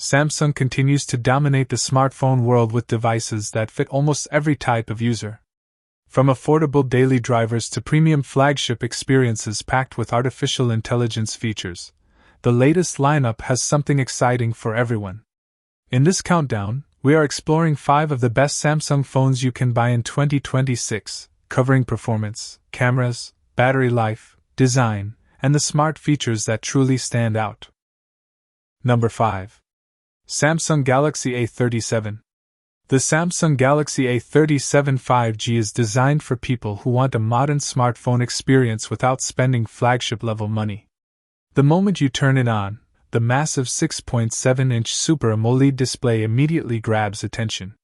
Samsung continues to dominate the smartphone world with devices that fit almost every type of user. From affordable daily drivers to premium flagship experiences packed with artificial intelligence features, the latest lineup has something exciting for everyone. In this countdown, we are exploring 5 of the best Samsung phones you can buy in 2026, covering performance, cameras, battery life, design, and the smart features that truly stand out. Number 5. Samsung Galaxy A37. The Samsung Galaxy A37 5G is designed for people who want a modern smartphone experience without spending flagship-level money. The moment you turn it on, the massive 6.7-inch Super AMOLED display immediately grabs attention.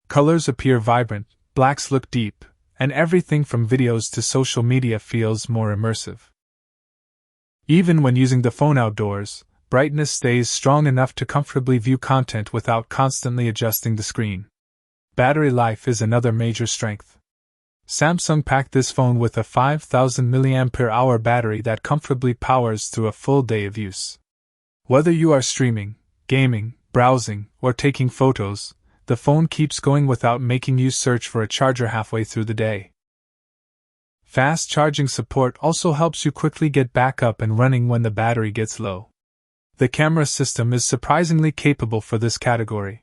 Colors appear vibrant, blacks look deep, and everything from videos to social media feels more immersive. Even when using the phone outdoors, brightness stays strong enough to comfortably view content without constantly adjusting the screen. Battery life is another major strength. Samsung packed this phone with a 5000 mAh battery that comfortably powers through a full day of use. Whether you are streaming, gaming, browsing, or taking photos, the phone keeps going without making you search for a charger halfway through the day. Fast charging support also helps you quickly get back up and running when the battery gets low. The camera system is surprisingly capable for this category.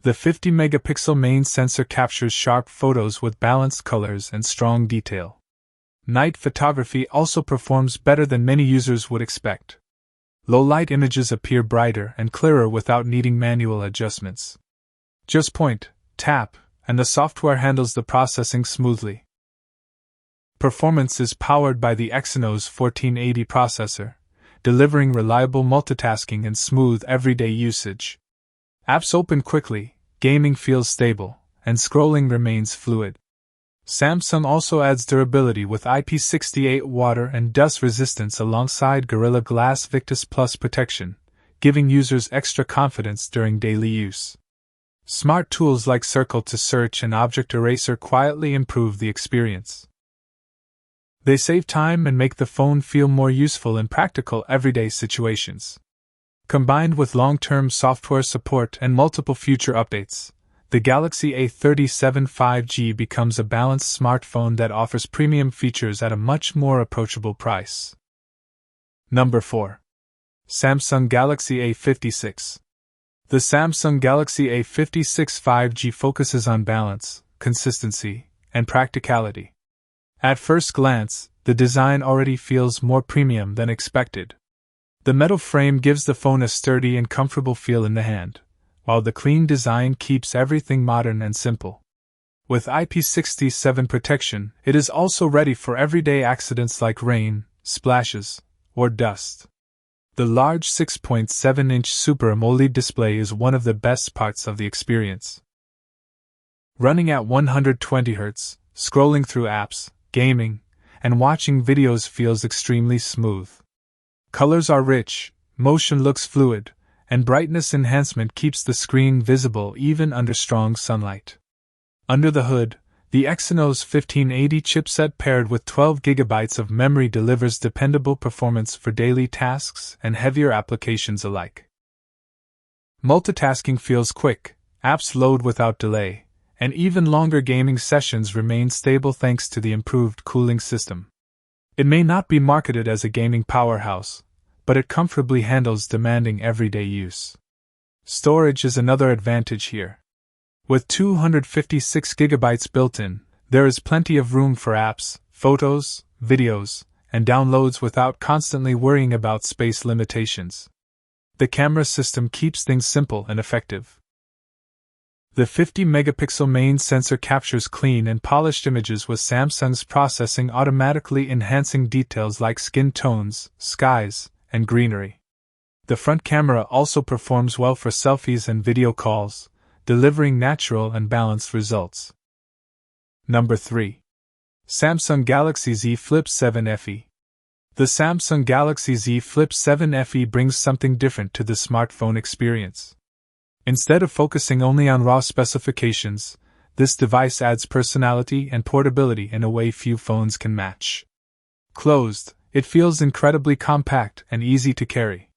The 50-megapixel main sensor captures sharp photos with balanced colors and strong detail. Night photography also performs better than many users would expect. Low-light images appear brighter and clearer without needing manual adjustments. Just point, tap, and the software handles the processing smoothly. Performance is powered by the Exynos 1480 processor, delivering reliable multitasking and smooth everyday usage. Apps open quickly, gaming feels stable, and scrolling remains fluid. Samsung also adds durability with IP68 water and dust resistance alongside Gorilla Glass Victus Plus protection, giving users extra confidence during daily use. Smart tools like Circle to Search and Object Eraser quietly improve the experience. They save time and make the phone feel more useful in practical everyday situations. Combined with long-term software support and multiple future updates, the Galaxy A37 5G becomes a balanced smartphone that offers premium features at a much more approachable price. Number 4. Samsung Galaxy A56. The Samsung Galaxy A56 5G focuses on balance, consistency, and practicality. At first glance, the design already feels more premium than expected. The metal frame gives the phone a sturdy and comfortable feel in the hand, while the clean design keeps everything modern and simple. With IP67 protection, it is also ready for everyday accidents like rain, splashes, or dust. The large 6.7-inch Super AMOLED display is one of the best parts of the experience. Running at 120 Hz, scrolling through apps, gaming, and watching videos feels extremely smooth. Colors are rich, motion looks fluid, and brightness enhancement keeps the screen visible even under strong sunlight. Under the hood, the Exynos 1580 chipset paired with 12 GB of memory delivers dependable performance for daily tasks and heavier applications alike. Multitasking feels quick, apps load without delay, and even longer gaming sessions remain stable thanks to the improved cooling system. It may not be marketed as a gaming powerhouse, but it comfortably handles demanding everyday use. Storage is another advantage here. With 256 GB built in, there is plenty of room for apps, photos, videos, and downloads without constantly worrying about space limitations. The camera system keeps things simple and effective. The 50-megapixel main sensor captures clean and polished images with Samsung's processing automatically enhancing details like skin tones, skies, and greenery. The front camera also performs well for selfies and video calls, delivering natural and balanced results. Number 3. Samsung Galaxy Z Flip 7 FE. The Samsung Galaxy Z Flip 7 FE brings something different to the smartphone experience. Instead of focusing only on raw specifications, this device adds personality and portability in a way few phones can match. Closed, it feels incredibly compact and easy to carry.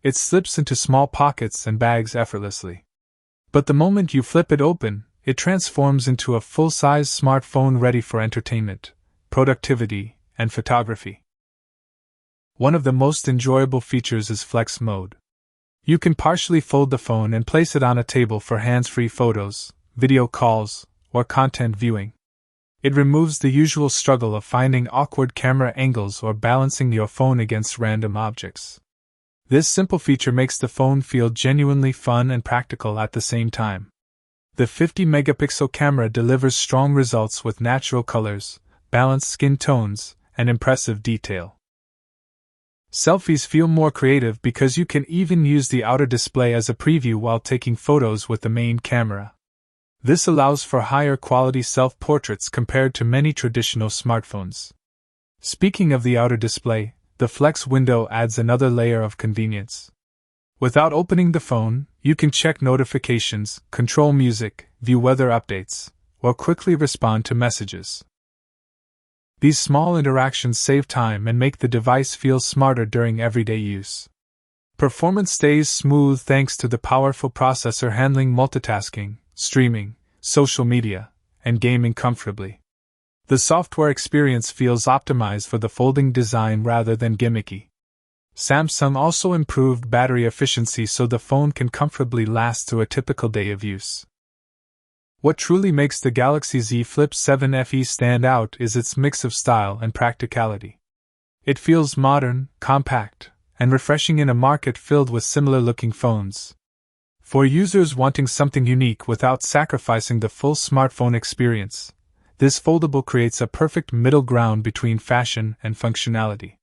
It slips into small pockets and bags effortlessly. But the moment you flip it open, it transforms into a full-size smartphone ready for entertainment, productivity, and photography. One of the most enjoyable features is Flex Mode. You can partially fold the phone and place it on a table for hands-free photos, video calls, or content viewing. It removes the usual struggle of finding awkward camera angles or balancing your phone against random objects. This simple feature makes the phone feel genuinely fun and practical at the same time. The 50-megapixel camera delivers strong results with natural colors, balanced skin tones, and impressive detail. Selfies feel more creative because you can even use the outer display as a preview while taking photos with the main camera. This allows for higher quality self-portraits compared to many traditional smartphones. Speaking of the outer display, the Flex window adds another layer of convenience. Without opening the phone, you can check notifications, control music, view weather updates, or quickly respond to messages. These small interactions save time and make the device feel smarter during everyday use. Performance stays smooth thanks to the powerful processor handling multitasking, streaming, social media, and gaming comfortably. The software experience feels optimized for the folding design rather than gimmicky. Samsung also improved battery efficiency so the phone can comfortably last through a typical day of use. What truly makes the Galaxy Z Flip 7 FE stand out is its mix of style and practicality. It feels modern, compact, and refreshing in a market filled with similar-looking phones. For users wanting something unique without sacrificing the full smartphone experience, this foldable creates a perfect middle ground between fashion and functionality.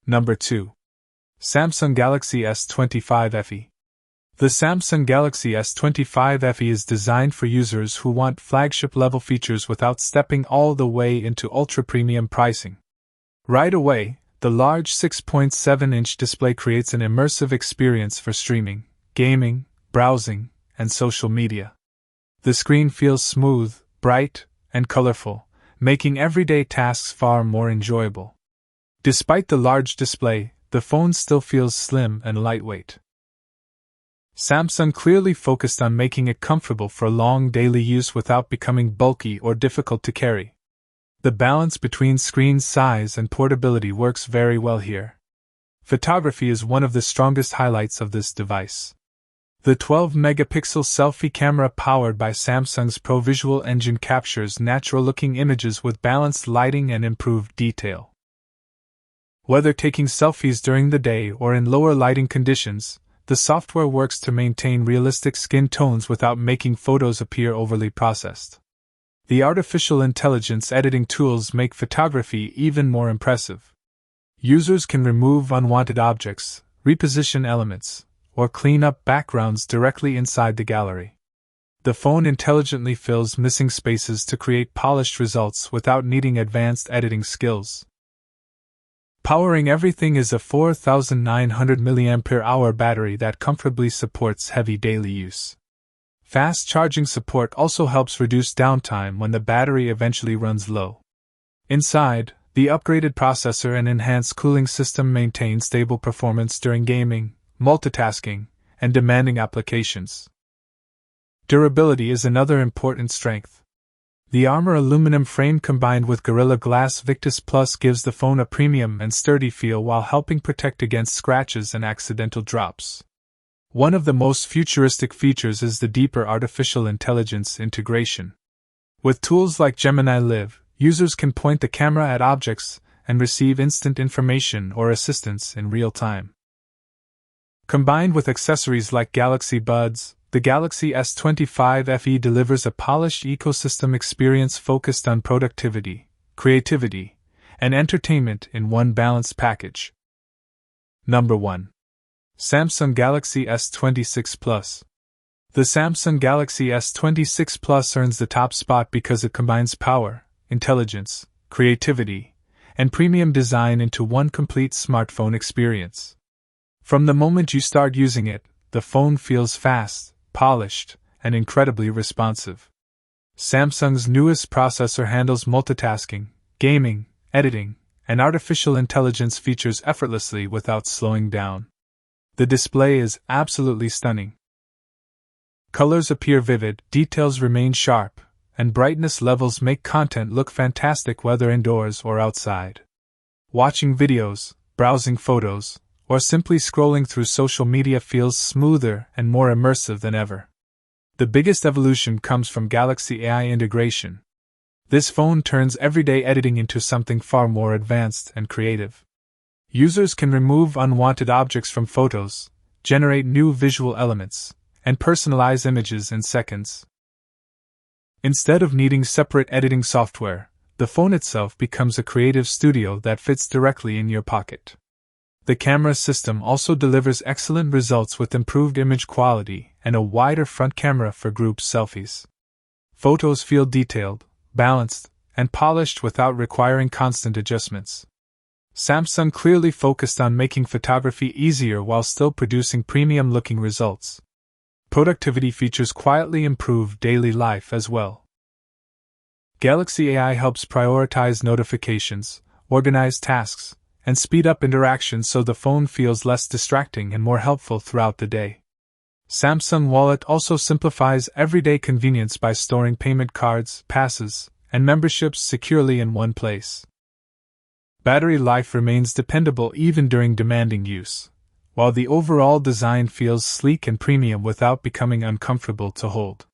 Number 2. Samsung Galaxy S25 FE. The Samsung Galaxy S25 FE is designed for users who want flagship-level features without stepping all the way into ultra-premium pricing. Right away, the large 6.7-inch display creates an immersive experience for streaming, gaming, browsing, and social media. The screen feels smooth, bright, and colorful, making everyday tasks far more enjoyable. Despite the large display, the phone still feels slim and lightweight. Samsung clearly focused on making it comfortable for long daily use without becoming bulky or difficult to carry. The balance between screen size and portability works very well here. Photography is one of the strongest highlights of this device. The 12-megapixel selfie camera powered by Samsung's ProVisual engine captures natural-looking images with balanced lighting and improved detail. Whether taking selfies during the day or in lower lighting conditions, the software works to maintain realistic skin tones without making photos appear overly processed. The artificial intelligence editing tools make photography even more impressive. Users can remove unwanted objects, reposition elements, or clean up backgrounds directly inside the gallery. The phone intelligently fills missing spaces to create polished results without needing advanced editing skills. Powering everything is a 4,900 mAh battery that comfortably supports heavy daily use. Fast charging support also helps reduce downtime when the battery eventually runs low. Inside, the upgraded processor and enhanced cooling system maintain stable performance during gaming, multitasking, and demanding applications. Durability is another important strength. The Armor aluminum frame combined with Gorilla Glass Victus Plus gives the phone a premium and sturdy feel while helping protect against scratches and accidental drops. One of the most futuristic features is the deeper artificial intelligence integration. With tools like Gemini Live, users can point the camera at objects and receive instant information or assistance in real time. Combined with accessories like Galaxy Buds, the Galaxy S25 FE delivers a polished ecosystem experience focused on productivity, creativity, and entertainment in one balanced package. Number 1. Samsung Galaxy S26 Plus. The Samsung Galaxy S26 Plus earns the top spot because it combines power, intelligence, creativity, and premium design into one complete smartphone experience. From the moment you start using it, the phone feels fast, polished, and incredibly responsive. Samsung's newest processor handles multitasking, gaming, editing, and artificial intelligence features effortlessly without slowing down. The display is absolutely stunning. Colors appear vivid, details remain sharp, and brightness levels make content look fantastic whether indoors or outside. Watching videos, browsing photos, or simply scrolling through social media feels smoother and more immersive than ever. The biggest evolution comes from Galaxy AI integration. This phone turns everyday editing into something far more advanced and creative. Users can remove unwanted objects from photos, generate new visual elements, and personalize images in seconds. Instead of needing separate editing software, the phone itself becomes a creative studio that fits directly in your pocket. The camera system also delivers excellent results with improved image quality and a wider front camera for group selfies. Photos feel detailed, balanced, and polished without requiring constant adjustments. Samsung clearly focused on making photography easier while still producing premium-looking results. Productivity features quietly improve daily life as well. Galaxy AI helps prioritize notifications, organize tasks, and speed up interactions so the phone feels less distracting and more helpful throughout the day. Samsung Wallet also simplifies everyday convenience by storing payment cards, passes, and memberships securely in one place. Battery life remains dependable even during demanding use, while the overall design feels sleek and premium without becoming uncomfortable to hold.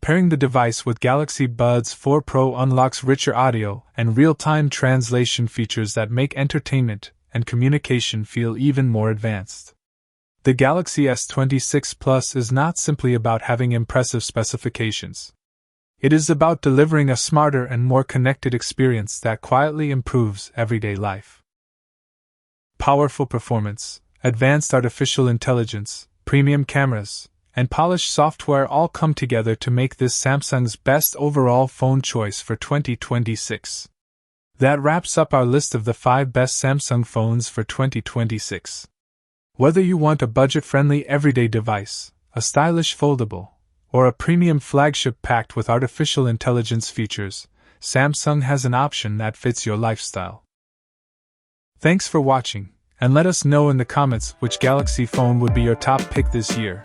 Pairing the device with Galaxy Buds 4 Pro unlocks richer audio and real-time translation features that make entertainment and communication feel even more advanced. The Galaxy S26 Plus is not simply about having impressive specifications. It is about delivering a smarter and more connected experience that quietly improves everyday life. Powerful performance, advanced artificial intelligence, premium cameras, and polished software all come together to make this Samsung's best overall phone choice for 2026. That wraps up our list of the 5 best Samsung phones for 2026. Whether you want a budget-friendly everyday device, a stylish foldable, or a premium flagship packed with artificial intelligence features, Samsung has an option that fits your lifestyle. Thanks for watching, and let us know in the comments which Galaxy phone would be your top pick this year.